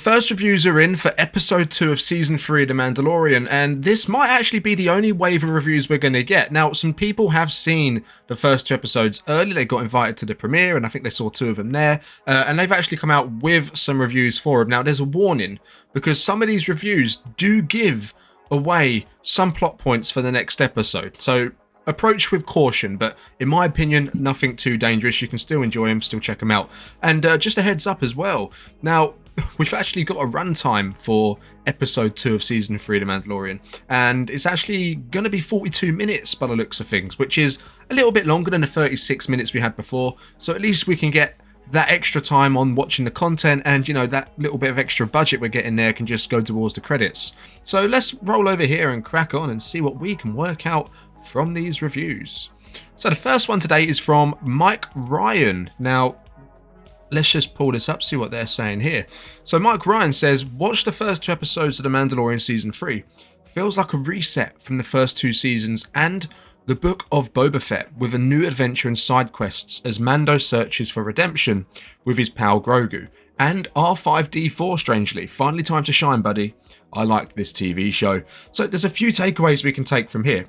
first reviews are in for episode 2 of season 3 of The Mandalorian, and this might actually be the only wave of reviews we're going to get. Now, some people have seen the first 2 episodes early. They got invited to the premiere, and I think they saw 2 of them there, and they've actually come out with some reviews for them. Now, there's a warning, because some of these reviews do give away some plot points for the next episode, so approach with caution, but in my opinion, nothing too dangerous. You can still enjoy them, still check them out. And just a heads up as well, now we've actually got a runtime for episode 2 of season 3 of The Mandalorian, and it's actually going to be 42 minutes by the looks of things, which is a little bit longer than the 36 minutes we had before, so at least we can get that extra time on watching the content, and you know, that little bit of extra budget we're getting there can just go towards the credits. So let's roll over here and crack on and see what we can work out from these reviews. So the first one today is from Mike Ryan. Now let's just pull this up, see what they're saying here. So Mike Ryan says, watch the first 2 episodes of The Mandalorian season 3. Feels like a reset from the first 2 seasons and the Book of Boba Fett, with a new adventure and side quests as Mando searches for redemption with his pal Grogu. And R5D4, strangely. Finally time to shine, buddy. I like this TV show. So there's a few takeaways we can take from here.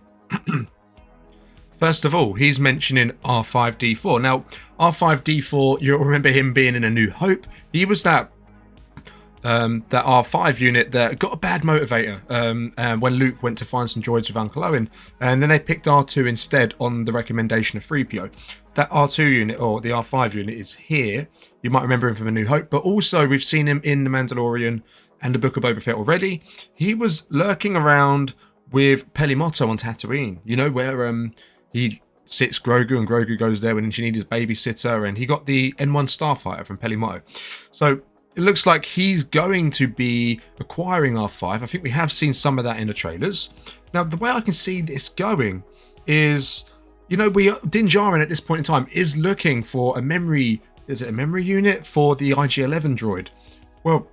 First of all, he's mentioning R5D4. Now, R5D4, you'll remember him being in A New Hope. He was that R5 unit that got a bad motivator when Luke went to find some droids with Uncle Owen, and then they picked R2 instead on the recommendation of 3PO. That R2 unit, or the R5 unit, is here. You might remember him from A New Hope, but also we've seen him in The Mandalorian and the Book of Boba Fett already. He was lurking around with Pelimotto on Tatooine, you know, where he sits Grogu and Grogu goes there when she needs his babysitter, and he got the N1 Starfighter from Pelimotto. So it looks like he's going to be acquiring R5. I think we have seen some of that in the trailers. Now, the way I can see this going is, you know, Din Djarin at this point in time is looking for a memory, is it a memory unit for the IG-11 droid? Well,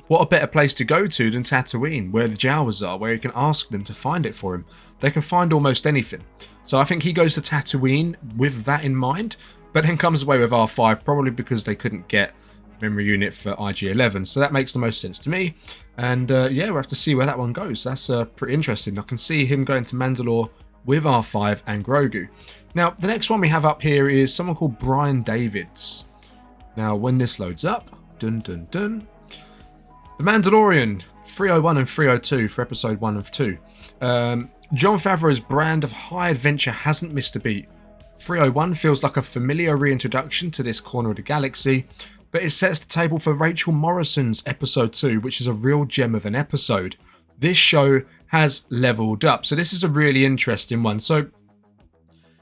what a better place to go to than Tatooine, where the Jawas are, where you can ask them to find it for him. They can find almost anything. So I think he goes to Tatooine with that in mind, but then comes away with R5, probably because they couldn't get memory unit for IG-11. So that makes the most sense to me. And yeah, we'll have to see where that one goes. That's pretty interesting. I can see him going to Mandalore with R5 and Grogu. Now, the next one we have up here is someone called Brian Davids. Now, when this loads up, dun dun dun. The Mandalorian 301 and 302 for episode 1 of 2. Jon Favreau's brand of high adventure hasn't missed a beat. 301 feels like a familiar reintroduction to this corner of the galaxy, but it sets the table for Rachel Morrison's episode 2, which is a real gem of an episode. This show has leveled up, so this is a really interesting one. So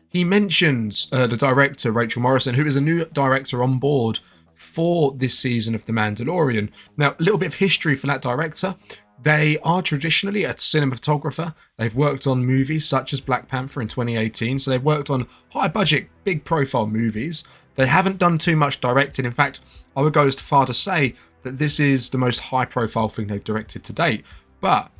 he mentions the director, Rachel Morrison, who is a new director on board for this season of The Mandalorian. Now, a little bit of history for that director. They are traditionally a cinematographer. They've worked on movies such as Black Panther in 2018, so they've worked on high budget, big profile movies. They haven't done too much directing. In fact, I would go as far to say that this is the most high profile thing they've directed to date. But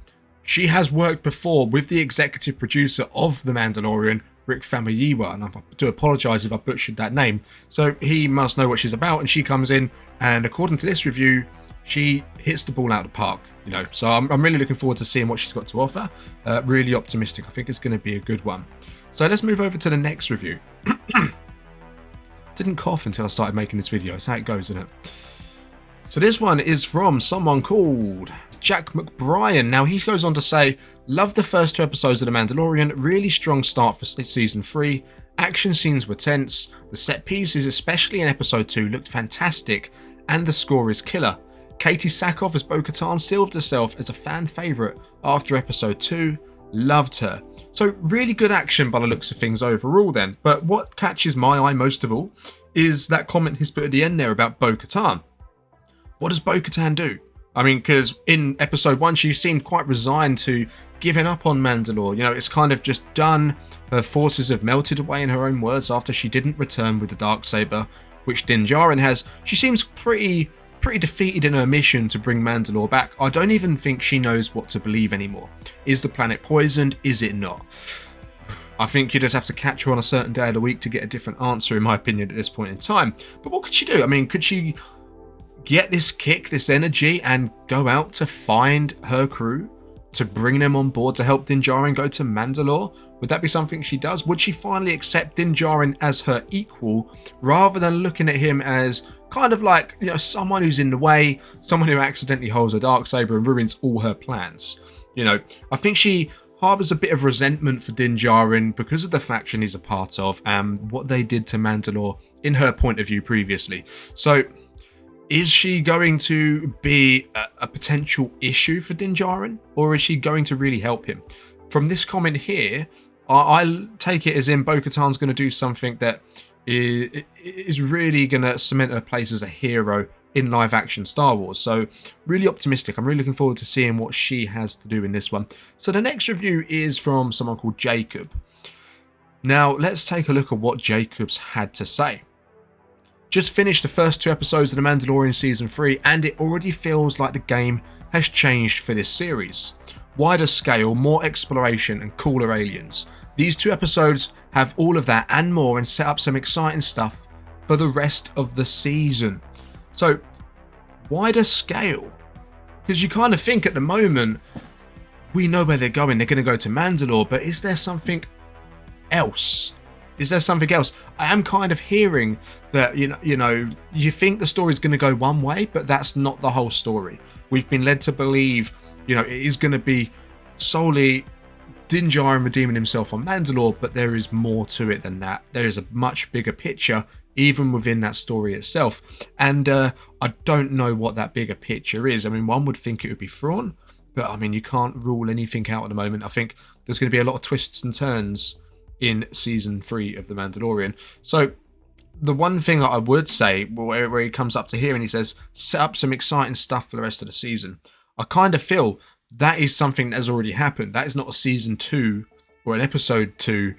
she has worked before with the executive producer of The Mandalorian, Rick Famuyiwa, and I do apologise if I butchered that name. So he must know what she's about, and she comes in, and according to this review, she hits the ball out of the park, you know. So I'm really looking forward to seeing what she's got to offer. Really optimistic. I think it's going to be a good one. So let's move over to the next review. Didn't cough until I started making this video. That's how it goes, isn't it? So this one is from someone called Jack McBrien. Now, he goes on to say, love the first 2 episodes of The Mandalorian. Really strong start for season 3. Action scenes were tense. The set pieces, especially in episode 2, looked fantastic. And the score is killer. Katie Sackhoff as Bo-Katan sealed herself as a fan favourite after episode 2. Loved her. So really good action by the looks of things overall then. But what catches my eye most of all is that comment he's put at the end there about Bo-Katan. What does Bo-Katan do? I mean, because in episode 1, she seemed quite resigned to giving up on Mandalore. You know, it's kind of just done. Her forces have melted away, in her own words, after she didn't return with the Darksaber, which Din Djarin has. She seems pretty defeated in her mission to bring Mandalore back. I don't even think she knows what to believe anymore. Is the planet poisoned? Is it not? I think you just have to catch her on a certain day of the week to get a different answer, in my opinion, at this point in time. But what could she do? I mean, could she get this kick, this energy, and go out to find her crew, to bring them on board to help Din Djarin go to Mandalore? Would that be something she does? Would she finally accept Din Djarin as her equal, rather than looking at him as kind of like, you know, someone who's in the way, someone who accidentally holds a darksaber and ruins all her plans? You know, I think she harbours a bit of resentment for Din Djarin because of the faction he's a part of and what they did to Mandalore in her point of view previously. So is she going to be a potential issue for Din Djarin, or is she going to really help him? From this comment here, I take it as in Bo-Katan's going to do something that is really going to cement her place as a hero in live action Star Wars. So really optimistic. I'm really looking forward to seeing what she has to do in this one. So the next review is from someone called Jacob. Now let's take a look at what Jacob's had to say. Just finished the first 2 episodes of The Mandalorian Season 3 and it already feels like the game has changed for this series. Wider scale, more exploration and cooler aliens. These 2 episodes have all of that and more and set up some exciting stuff for the rest of the season. So, wider scale. Because you kind of think at the moment, we know where they're going. They're going to go to Mandalore, but is there something else? Is there something else? I am kind of hearing that, you know, you think the story's going to go one way, but that's not the whole story. We've been led to believe, you know, it is going to be solely Din Djarin redeeming himself on Mandalore, but there is more to it than that. There is a much bigger picture, even within that story itself. And I don't know what that bigger picture is. I mean, one would think it would be Thrawn, but I mean, you can't rule anything out at the moment. I think there's going to be a lot of twists and turns in season 3 of The Mandalorian. So the one thing that I would say, where he comes up to here and he says, set up some exciting stuff for the rest of the season. I kind of feel that is something that has already happened. That is not a season 2 or an episode 2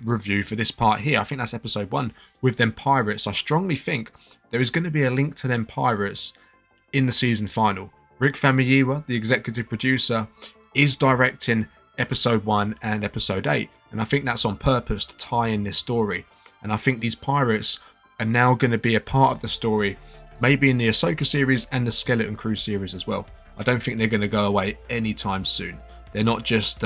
review for this part here. I think that's episode 1 with them pirates. I strongly think there is going to be a link to them pirates in the season final. Rick Famuyiwa, the executive producer, is directing episode 1 and episode 8. And I think that's on purpose to tie in this story. And I think these pirates are now going to be a part of the story, maybe in the Ahsoka series and the Skeleton Crew series as well. I don't think they're going to go away anytime soon. They're not just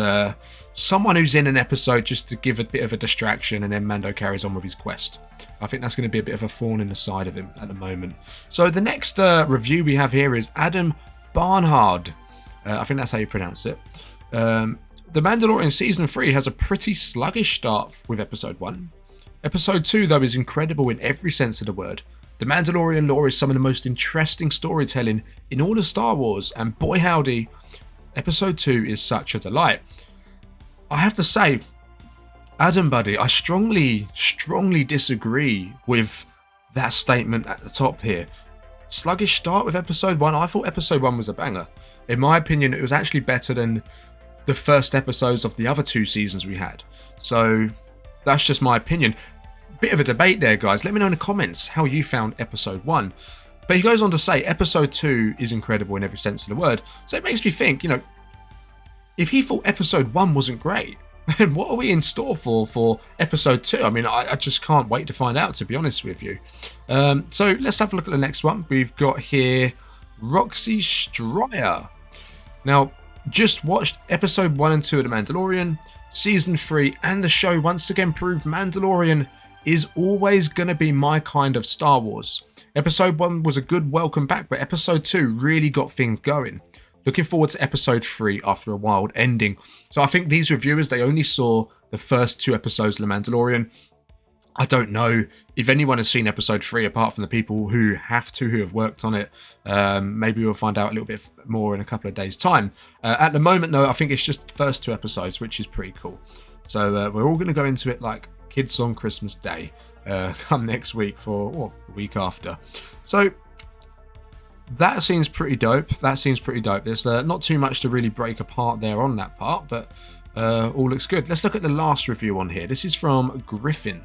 someone who's in an episode just to give a bit of a distraction and then Mando carries on with his quest. I think that's going to be a bit of a thorn in the side of him at the moment. So the next review we have here is Adam Barnhard. I think that's how you pronounce it. The Mandalorian Season 3 has a pretty sluggish start with Episode 1. Episode 2, though, is incredible in every sense of the word. The Mandalorian lore is some of the most interesting storytelling in all of Star Wars, and boy howdy, Episode 2 is such a delight. I have to say, Adam, buddy, I strongly disagree with that statement at the top here. Sluggish start with Episode 1. I thought Episode 1 was a banger. In my opinion, it was actually better than the first episodes of the other 2 seasons we had. So that's just my opinion. Bit of a debate there, guys. Let me know in the comments how you found Episode 1. But he goes on to say Episode 2 is incredible in every sense of the word. So it makes me think, you know, if he thought Episode 1 wasn't great, then what are we in store for Episode 2? I mean, I just can't wait to find out, to be honest with you. So let's have a look at the next one. We've got here Roxy Stryer. Now, just watched Episode 1 and 2 of The Mandalorian. Season 3 and the show once again proved Mandalorian is always going to be my kind of Star Wars. Episode 1 was a good welcome back, but Episode 2 really got things going. Looking forward to Episode 3 after a wild ending. So I think these reviewers, they only saw the first 2 episodes of The Mandalorian. I don't know if anyone has seen Episode 3 apart from the people who have worked on it. Maybe we'll find out a little bit more in a couple of days' time. At the moment, though, I think it's just the first 2 episodes, which is pretty cool. So we're all going to go into it like kids on Christmas Day come next week or the week after. So that seems pretty dope. There's not too much to really break apart there on that part, but all looks good. Let's look at the last review on here. This is from Griffin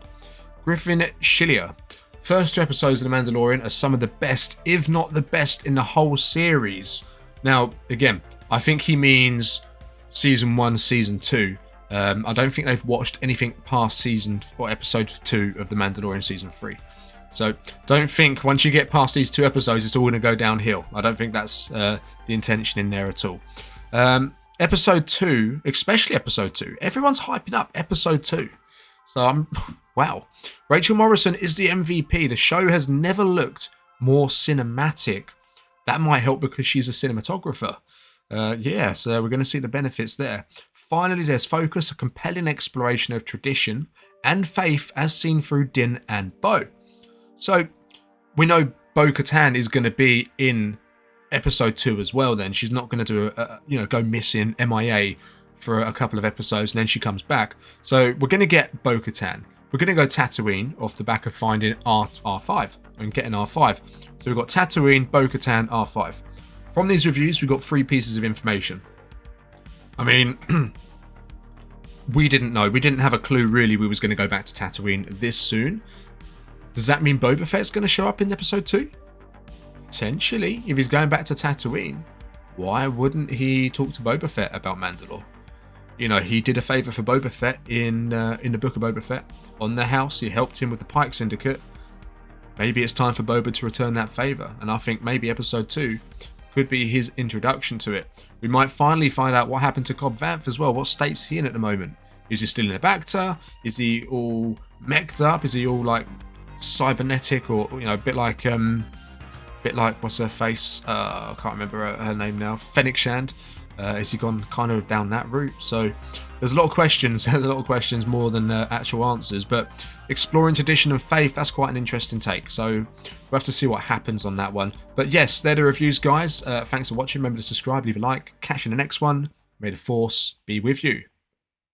Schillier. First 2 episodes of The Mandalorian are some of the best, if not the best, in the whole series. Now, again, I think he means Season 1, Season 2. I don't think they've watched anything past Episode 2 of The Mandalorian Season 3. So don't think once you get past these 2 episodes, it's all going to go downhill. I don't think that's the intention in there at all. Episode 2, especially episode 2, everyone's hyping up episode 2. So wow. Rachel Morrison is the MVP. The show has never looked more cinematic. That might help because she's a cinematographer. Yeah, so we're going to see the benefits there. Finally, there's focus, a compelling exploration of tradition and faith as seen through Din and Bo. So we know Bo-Katan is going to be in episode 2 as well. Then she's not going to do go missing, MIA for a couple of episodes, and then she comes back. So we're going to get Bo-Katan. We're going to go Tatooine off the back of finding R5 and getting R5. So we've got Tatooine, Bo-Katan, R5. From these reviews, we've got 3 pieces of information. I mean, we didn't know. We didn't have a clue, really, we was going to go back to Tatooine this soon. Does that mean Boba Fett's going to show up in episode 2? Potentially. If he's going back to Tatooine, why wouldn't he talk to Boba Fett about Mandalore? You know, he did a favour for Boba Fett in the book of Boba Fett. On the house, he helped him with the Pike Syndicate. Maybe it's time for Boba to return that favour. And I think maybe episode 2 could be his introduction to it. We might finally find out what happened to Cobb Vanth as well. What state's he in at the moment? Is he still in a Bacta? Is he all mech'd up? Is he all like cybernetic, or a bit like what's her face? I can't remember her name now. Fennec Shand. Has he gone kind of down that route? So there's a lot of questions. There's a lot of questions more than actual answers. But exploring tradition and faith, that's quite an interesting take. So we'll have to see what happens on that one. But yes, they're the reviews, guys. Thanks for watching. Remember to subscribe, leave a like. Catch you in the next one. May the Force be with you.